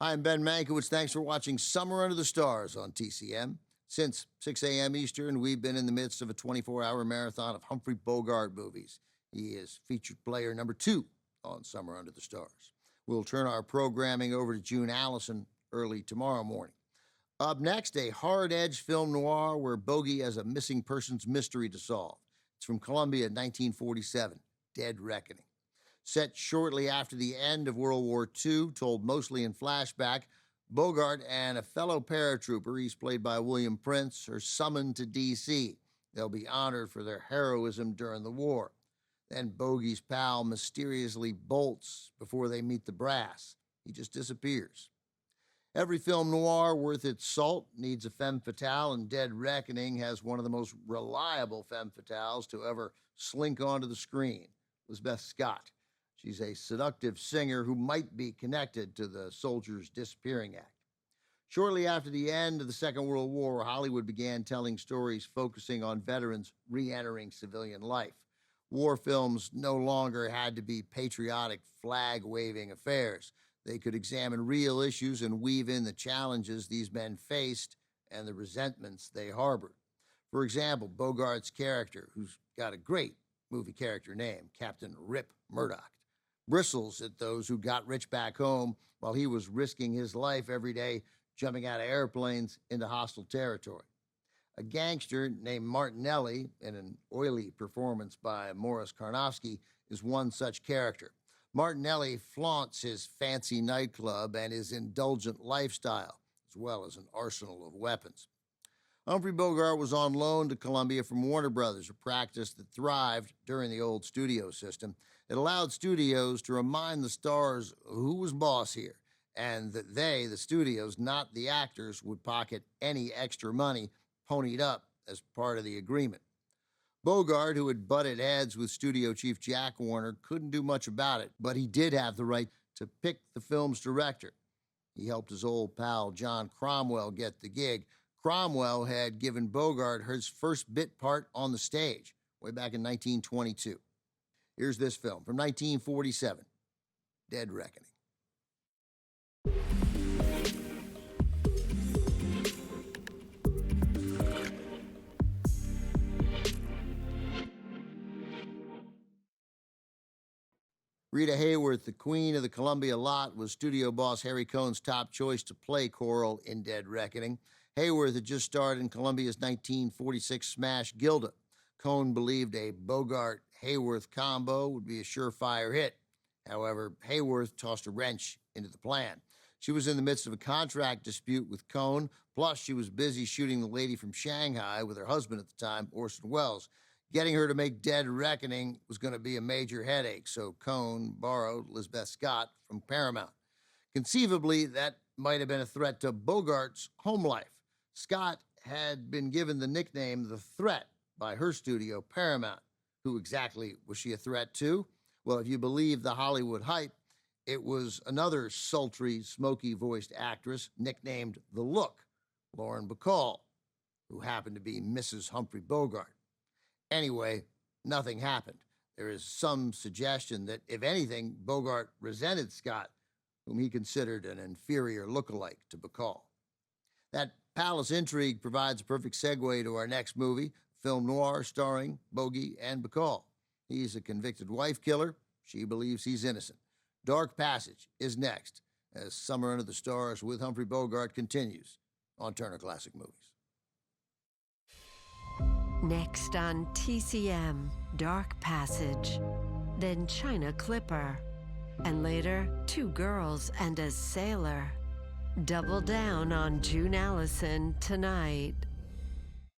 Hi, I'm Ben Mankiewicz. Thanks for watching Summer Under the Stars on TCM. Since 6 a.m. Eastern, we've been in the midst of a 24-hour marathon of Humphrey Bogart movies. He is featured player number 2 on Summer Under the Stars. We'll turn our programming over to June Allison early tomorrow morning. Up next, a hard-edged film noir where Bogey has a missing persons mystery to solve. It's from Columbia in 1947, Dead Reckoning. Set shortly after the end of World War II, told mostly in flashback, Bogart and a fellow paratrooper, he's played by William Prince, are summoned to D.C. They'll be honored for their heroism during the war. Then Bogey's pal mysteriously bolts before they meet the brass. He just disappears. Every film noir worth its salt needs a femme fatale, and Dead Reckoning has one of the most reliable femme fatales to ever slink onto the screen, Lisbeth Scott. She's a seductive singer who might be connected to the Soldiers Disappearing Act. Shortly after the end of the Second World War, Hollywood began telling stories focusing on veterans re-entering civilian life. War films no longer had to be patriotic, flag-waving affairs. They could examine real issues and weave in the challenges these men faced and the resentments they harbored. For example, Bogart's character, who's got a great movie character name, Captain Rip Murdoch, bristles at those who got rich back home while he was risking his life every day jumping out of airplanes into hostile territory. A gangster named Martinelli, in an oily performance by Morris Karnofsky, is one such character. Martinelli flaunts his fancy nightclub and his indulgent lifestyle, as well as an arsenal of weapons. Humphrey Bogart was on loan to Columbia from Warner Brothers, a practice that thrived during the old studio system. It allowed studios to remind the stars who was boss here, and that they, the studios, not the actors, would pocket any extra money ponied up as part of the agreement. Bogart, who had butted heads with studio chief Jack Warner, couldn't do much about it, but he did have the right to pick the film's director. He helped his old pal John Cromwell get the gig. Cromwell had given Bogart his first bit part on the stage way back in 1922. Here's this film from 1947, Dead Reckoning. Rita Hayworth, the queen of the Columbia lot, was studio boss Harry Cohn's top choice to play Coral in Dead Reckoning. Hayworth had just starred in Columbia's 1946 smash Gilda. Cohn believed a Bogart-Hayworth combo would be a surefire hit. However, Hayworth tossed a wrench into the plan. She was in the midst of a contract dispute with Cohn, plus she was busy shooting The Lady from Shanghai with her husband at the time, Orson Welles. Getting her to make Dead Reckoning was going to be a major headache, so Cohn borrowed Lisbeth Scott from Paramount. Conceivably, that might have been a threat to Bogart's home life. Scott had been given the nickname The Threat by her studio, Paramount. Who exactly was she a threat to? Well, if you believe the Hollywood hype, it was another sultry, smoky-voiced actress nicknamed The Look, Lauren Bacall, who happened to be Mrs. Humphrey Bogart. Anyway, nothing happened. There is some suggestion that, if anything, Bogart resented Scott, whom he considered an inferior lookalike to Bacall. That palace intrigue provides a perfect segue to our next movie, film noir starring Bogey and Bacall. He's a convicted wife killer. She believes he's innocent. Dark Passage is next, as Summer Under the Stars with Humphrey Bogart continues on Turner Classic Movies. Next on TCM, Dark Passage, then China Clipper, and later, 2 Girls and a Sailor. Double down on June Allison tonight.